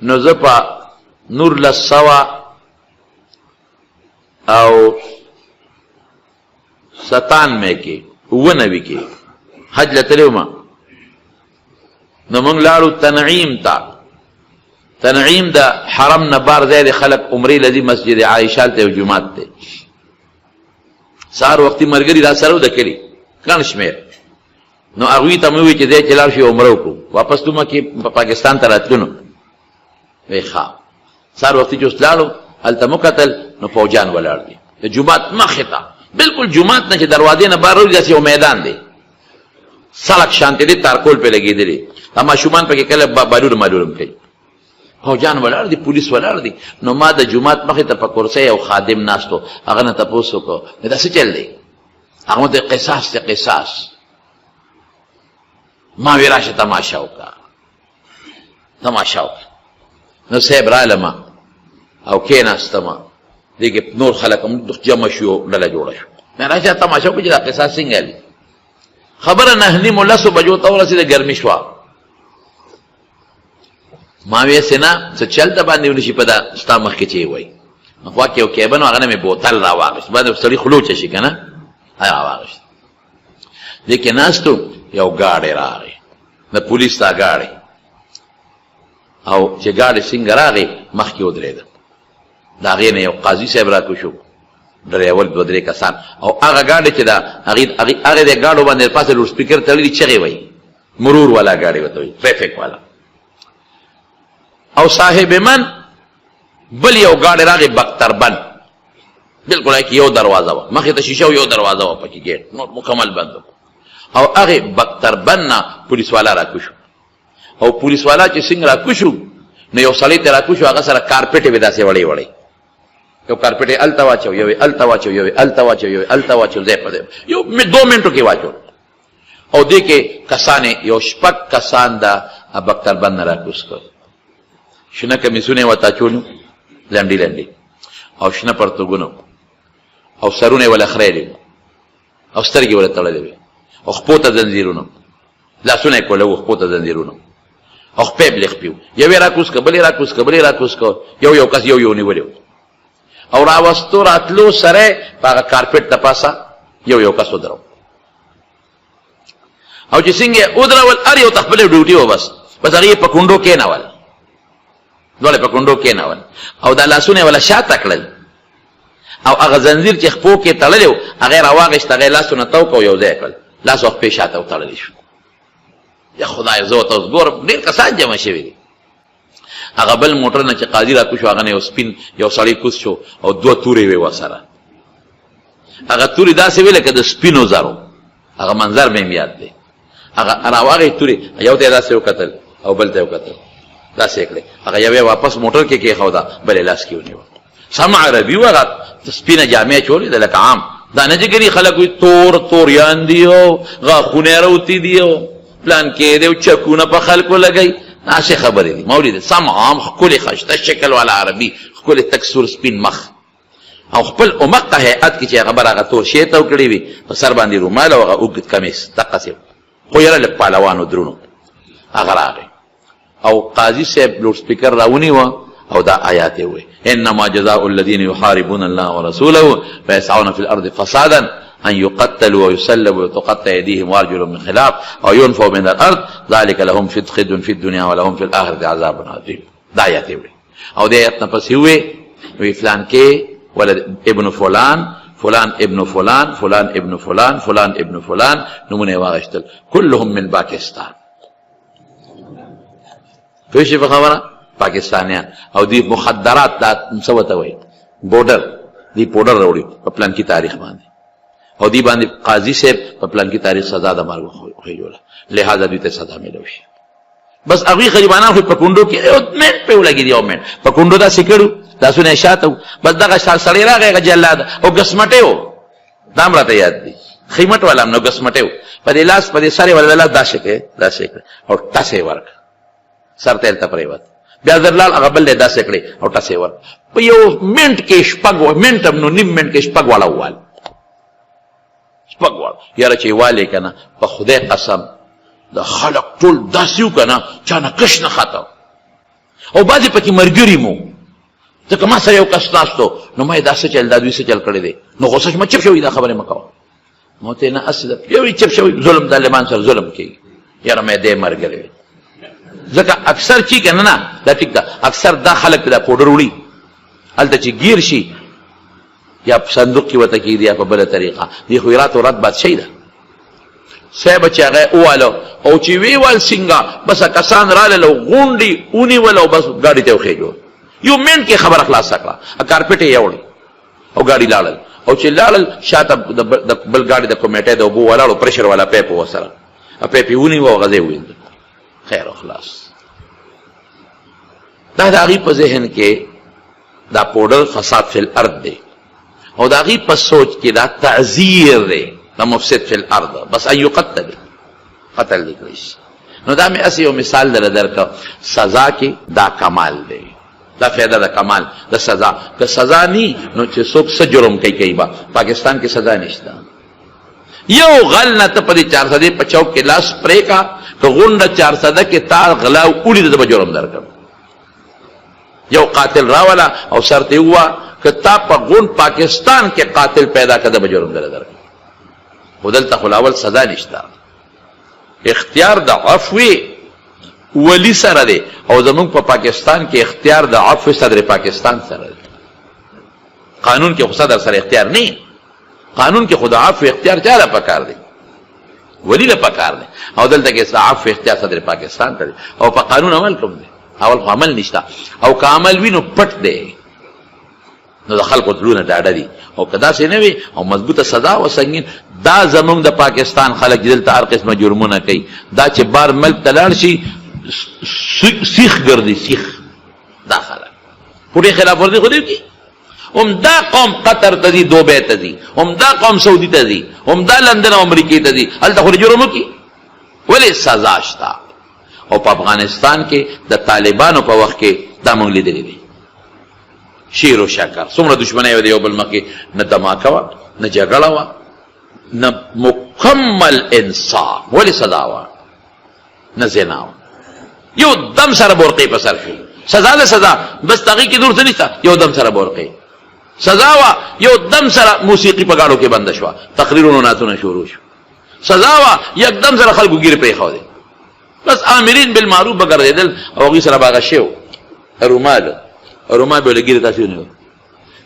نو زه په 1997 کې 99 کې حج لتلی وم. نو موږ لاړو تنعیم ته. تنعیم د حرم نه بار ځای د خلک عمرې لذي مسجد عائشه ته جمعات ته سار وختي مرګري را سره د کلی کان شمیر. نو هغوی ته مې وویل چې دی چې لاړ شي عمره وکړو. واپس دومره کې پاکستان ته راتلو. نو وی ښه سار وختي چې اوس لاړو هلته مو کتل نو فوجان ولاړ دي د جومات مخې ته بلکل جومات نه چې دروازې نه بهر راوځي داسې یو میدان دی سړک شانتې دی تارکول پې لګېدلي دا ماشومان پکې کله بالور مالورم کوي. فوجان ولاړ دي پولیس ولاړ دي. نو ما د جومات مخې ته په کرسۍ یو خادم ناستو هغه نه تپوس وکړو دا څه چل دی؟ هغه ته قصاص دی قصاص. ما وی راشه تماشا وکړه تماشا وکړه. نو صاحب رالمه او کېناستم دې کې نور خلک هم جمع شو ډله جوړه شو. مې راشه تماشا وکړه چې دا قصاص څنګه دی. خبره 9:30 بجو ته ورسېده ګرمي شوه. ما وی سینا څه چلته باندې ونشي په دا ستا مخکې چې وایي. نو خوا کې یو کیبن و هغه نه مې بوتل را واغېست باید سړي خلوچه شي که نه هغه را واغېست. دې کې ناستو یو ګاډی راغی د پولیس تا ګاډی او چې ګاډی څنګه راغی مخکې ودرېده د هغې نه یو قاضي صاحب راکوشو ډریول 2-3 کسان او هغه ګاډی چې دا هغې د ګاډو باندې پاسه لوډ سپیکر تړلي چغې وایي مرور والا ګاډی ورته وایي ټریفک والا. او صاحب من بل یو ګاډی راغی بختربند بلکل هغې کې یو دروازه وه مخې ته شیشه و یو دروازه وه پکې ګیټ نور مکمل بند و. او هغې بختربند نه پولیس والا راکوشو او پولیس والا چې څنګه راکوشو نو یو سړی ته راکوشو هغه سره کارپېټې وې داسې وړې وړې یو کارپېټې هلته واچو یو یې هلته واچو یو یې هلته واچو یو یې هلته واچو ځای په ځای یو 2 منټو کې واچو. او دې کې کسان یو 6 کسان د بختربند نه راکوز کړ. شنه کمیسونه ورته اچولو لنډې لنډې او شنه پرتوګونه او سرونه یې وله خریلې او سترګې وله تړلې وې او خپو ته زنځیرونه لاسونه یې کوله وو خپو ته زنځیرونه او خپې بلې خپې وو یو یې راکوز کړه بل یې راکوز کړه بل یې راکوز کړه یو کس یو نیولی وو او راوستو راتلو سره په هغه کارپېټ د پاسه یو کس ودرو او چې څنګه یې ودرول هر یو ته خپله ډیوټي وه بس هغې یې په کونډو کېنول دوله په کونډو کېنول او دا لاسونه یې وله شاته کړل او هغه زنځیر چې خپو کې تړلی و هغه یې راواغېست هغه یې لاسونه تو کو یو ځای کړل لاس او خپې شاته وتړلی شو. یا خدای زه ورته اوس ګورم ډېر کسان جمع شوي دي. هغه بل موټر نه چې قاضي راکوشو هغه نه یو سپین یو سړی کوز شو او 2 تورې وې ورسره هغه تورې داسې وې لکه د سپینو زرو هغه منظر مې هم یاد دی. هغه راواغې تورې یو ته یې داسې وکتل او بل ته یې وکتل داسې یې کړې هغه یو یې واپس موټر کې کېښوده بل یې لاس کې ونیوه. سم عربي و هغه سپینه جامې چولې ده لکه عام دا نه چې ګري خلک وي توریان دي او غاښونه یې راوتي دي او پلان کې دی او چکونه په خلکو لګوي داسې خبرې دي. مولوي دی سم عام ښکلې ښایسته شکل والا عربي ښکلې تک سور سپین مخ او خپل عمقه هیئت کې چې هغه هغه تور شی ته وکړی وي په سر باندې رومال او هغه اوږد کمیس دقسې خو یاره لږ پهلوانو درونو هغه راغی او قاضي صاحب لوډ سپیکر راونیوه او دا آیات یې ووایي انما جزاء الذين يحاربون الله ورسوله ويسعون في الارض فسادا ان يقتلوا ويسلبوا وتقطع ايديهم وارجلهم من خلاف او ينفوا من الارض ذلك لهم خزي في الدنيا ولهم في الاخره عذاب عظيم. دا آیات یې ووایي او دې آیت نه پسې ووایي فلان کې ولد ابن فلان فلان ابن فلان فلان ابن فلان فلان ابن فلان نمونه یې واغېستل كلهم من باکستان. پوه شئ په خبره پاکستانیان او دی مخدرات دا څه ورته وایي بورډر دی پوډر راوړي په پلانکي تاریخ باندې او دی باندې قاضي صاحب په پلانکي تاریخ سزا د مرګ وښیوله لہذا دوی ته سزا میلو شي. بس هغوی غریبانان خو په کونډو کې یو منټ پې ولګېد یو منټ په کونډو داسې کړو لاسونه یې شاته و بس دغه سړی راغی هغه جلاد او ګسمټی و دا هم راته یاد دی خیمټ والا هم نو ګسمټی و په دې لاس په دې سر یې ولا لاس داسې کړې داسې کړې او ټسې یې ورکړه سر ته یې هلته پرېوت بیا زرلال هغه بل دی داسې کړې او ټسې ور په یو منټ کې شپږ منټ هم نو نیم منټ کې شپږ واړه ووال شپږ واړه یاره چې یې والې که نه په خدای قسم د خلق ټول داسې و که نه چا نه کش نه خطه او بعضې پکې مرګري مو. ځکه ما سره یو کس ناستو، نو ما یې دا څه چل، دا دوی څه چل کړی دی، نو غوسه شوم، چپ شوي دا خبرې مه کوه. ما ورته نه هسې یو چپ شوي، ظلم طالبان سره ظلم کوي، یاره مې دی ملګری وي. ځکه اکثر چې که نه دا ټیک ده، اکثر دا خلک دا پوډر وړي، هلته چې ګیر شي یا په صندوق کې ورته کېږي یا په بله طریقه، دې خو رات و رات بادشاهي ده. صاحب چې هغه ووالو او چې ویوال څنګه، بس کسان رالل او غونډې ونیول او بس ګاډي ته وخېږو، یو منټ کې خبره خلاصه کړه، کارپېټ یې یوړ او ګاډي لاړل. او چې لاړل شاته د بل ګاډي د کمیټې د اوبو ولاړو، پرشر والا پیپ ورسره، پیپ یې ونیو او غځې وویل، خیر او خلاص. دا د هغې په ذهن کې دا پوډر فساد فی الارض دی، او د هغې په سوچ کې دا تعذیر دی د مفسد فی الارض، بس ان یقتل، قتل دی کړی شي. نو دا مې هسې یو مثال در درکړ. سزا کې دا کمال دی، دا فایده د کمال د سزا. که سزا نی نو چې څوک څه جرم کوي با پاکستان کې سزا نشته. یو غل نه ته په دې 400 په چوک کې لاس پرې کا، که غونډه 400 کې تا غلا ولیده به جرم درکړ. یو قاتل راولا او سر ته هوا که تا په غون پاکستان کې قاتل پیدا کړه به جرم درکړ. خو دلته خو اول سزا نشته. اختیار د عفو ولی سره دی، او زمونږ په پاکستان کې اختیار د عفو صدر پاکستان سره دی. قانون کې خو صدر سره اختیار نه، قانون کې خود عفو اختیار چا له پکار دی؟ ولی له پکار دی. او دلته کې عفو اختیار صدر پاکستان ته دی، او په قانون عمل کوم دی. اول خو عمل نشته، او که عمل وي نو پټ دی، نو د خلکو زړونه ډاډه دي. او که داسې نه وي او مضبوطه سزا و سنګین، دا زمونږ د پاکستان خلک دلته هر قسمه جرمونه کوي، دا چې بار ملک ته لاړ شي سیخ ګرځي، سیخ دا خلک پوره خلاف ورزي خو دی کی. دا قوم قطر ته ځي، دوبۍ ته ځي، دا قوم سعودي ته ځي، دا لندن او امریکې ته ځي، هلته خو جرم وکړي، ولې سزا شته. او په افغانستان کې د طالبانو په وخت کې دا موږ لیدلی دی، شیر و شکر، څومره دشمنۍ وه د یو بل مخکې، نه دماکه وه، نه جګړه وه، نه مکمل انصاف، ولې سزا وه، نه زنا وه. یو دم سره بورقې په سر شو، سزا ده سزا، بس هغې کې نور څه نشته، یو دم سره بورقې سزا وه. یو دم سره موسیقي په ګاډو کې بنده شوه، تقریرونو نعتونه شروع شو، سزا وه. یک دم سره خلکو ګیر پرېښودې، بس آمرین بالمعروف به ګرځېدل، او هغوی سره به هغه شی رومال به له ګیرې داسې ونیول،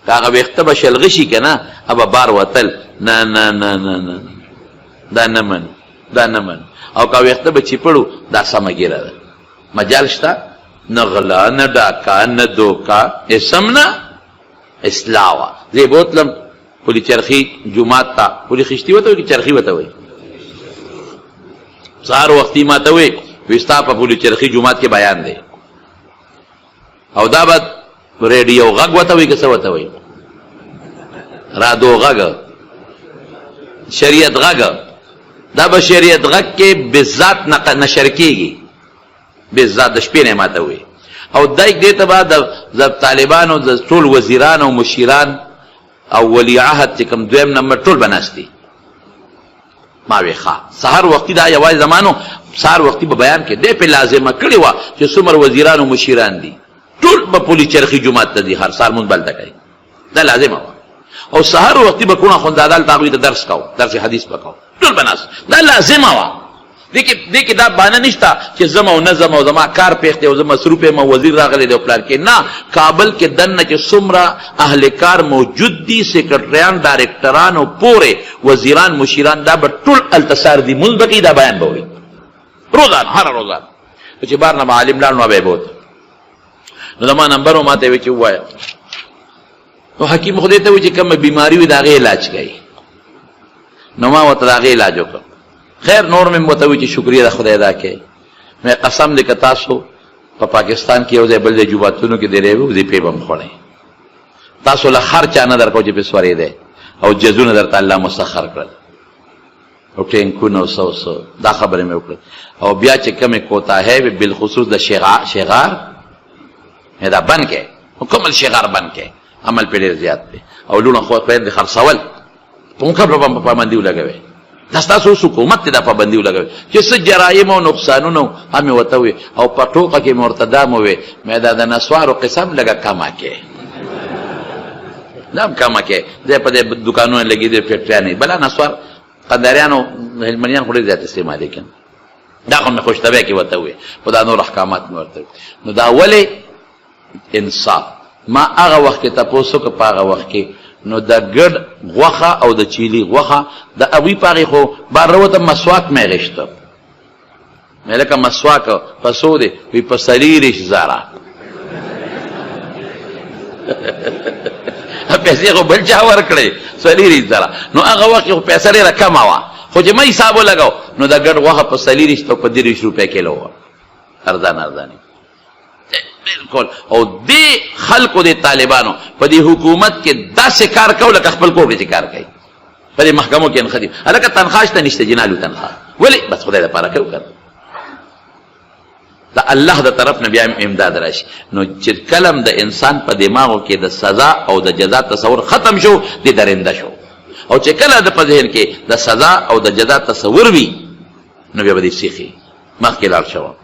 که هغه ویښته به شلغه شي که نه، به بار وتل، نه نه نه نه نه دا نه من، دا نه من. او که ویښته به چیپړو، دا سمه ګیره ده، مجال شته، نه غلا نه ډاکه نه دوکه، اسم نه اصلاح وه. زه بوتلم پولي چرخي جومات ته، پولي خشتي ورته وایي که چرخي ورته وایي، سهار وختي ما ته وایي وایي ستا په پولي چرخي جومات کې بیان دی، او دا به ریډیو غږ ورته وایي که څه ورته وایي، رادو غږ، شریعت غږ، دا به شریعت غږ کې بذات نشر کېږي، بذات د شپې نه ما ته وایي. او دایک دې ته به د طالبانو د ټول وزیران او مشیران او ولی عهد چې کوم دویم نمبر ټول به ناست دي. ما وی ښه سهار وختي دا یوازې زمانو سهار وختي به بیان کې دی په لازمه کړې وه چې څومره وزیران او مشیران دي ټول به پولي چرخي جومات ته ځي، هر سهار مونځ بلته کوي، دا لازمه وه. او سهار وختي به کوڼه خونځادل ته هغوی ته درس کوو، درس حدیث به کوو، ټول به ناست، دا لازمه وه. دې کې دا بانه نشته چې زم او نظم او زما کار پېښ دی او زه مصروف یم او وزیر راغلی دی او پلار کې نه. کابل کې دننه چې څومره اهل کار موجود دي، سیکرټریان، ډایرکټران او پورې وزیران مشیران، دا به ټول التسار دي، مونځ به کوي، دا بیان به وایي روزانه، هره روزانه. چې بار نه معلم لاړ نو به یې بوت، نو زما نمبر و ما ته وایي چې ووایه. نو حکیم خو دې ته وایي چې کومه بیماري وي د هغې علاج کوي، نو ما ورته د هغې علاج وکړ. خیر نور مې ورته وایي چې شکریه د خدای ادا کوي. مې قسم دی که تاسو په پاکستان کې یو ځای بل ځای جوماتونو کې دی وظیفې به م خوړئ، تاسو له هر چا نه درکوو چې پې سورېدی او جزونه درته الله مسخر کړل او ټینکونه او څه دا خبرې مې وکړې. او بیا چې کومې کوتاهۍ وې بالخصوص د شغار دا بند کړئ، مکمل شغار بند کړئ، عمل پې ډېر زیات دی. او لوڼه خویندې خرڅول په مخه په پابندي ولګوئ، دا ستاسو حکومت ته دا پابندي ولګوي چې څه جرایم او نقصانونه هم ورته وي او په ټوکه کې مرتدا مو وي مې دا د نسوارو قسم لږه کمه کې دا هم کمه کې دی په دې دوکانونه لګېدي فیکټریانې بلا نسوار قنداریانو هلمندیان خو ډېر زیات استعمالي کوي دا خو مې خوشطبعه کې ورته وي خو دا نور احکامات مې ورته وي نو دا ولې انصاف ما هغه وخت کې تاسو کو په هغه وخت کې نو د ګډ غوخه او د چيلي غوخه د ابي پاغي خو بار وروته مسواک مې غشته مې لکه مسواک پسو دي وي په سلیریش زارا پیسې خو بل چا ورکړي سلیریش زارا نو هغه وخت خو پیسې لري کم وا خو چې مې حساب لګاو نو د ګډ غوخه په سلیریش ته په 30 روپے کیلو ارزاني بالکل او دی خلقو دی طالبانو په دی حکومت کې داسې کار کو لکه خپل کور کې کار کوي په دې محکمو کې انخدي الکه تنخواهش ته نشته جنالو تنخواه ولی بس خدای لپاره کوي کړ دا الله د طرف نه بیا امداد راشي نو چې کلم د انسان په دماغو کې د سزا او د جزا تصور ختم شو دی درنده شو او چې کله د په ذهن کې د سزا او د جزا تصور وي نو بیا به دې سیخي مخکې لاړ شو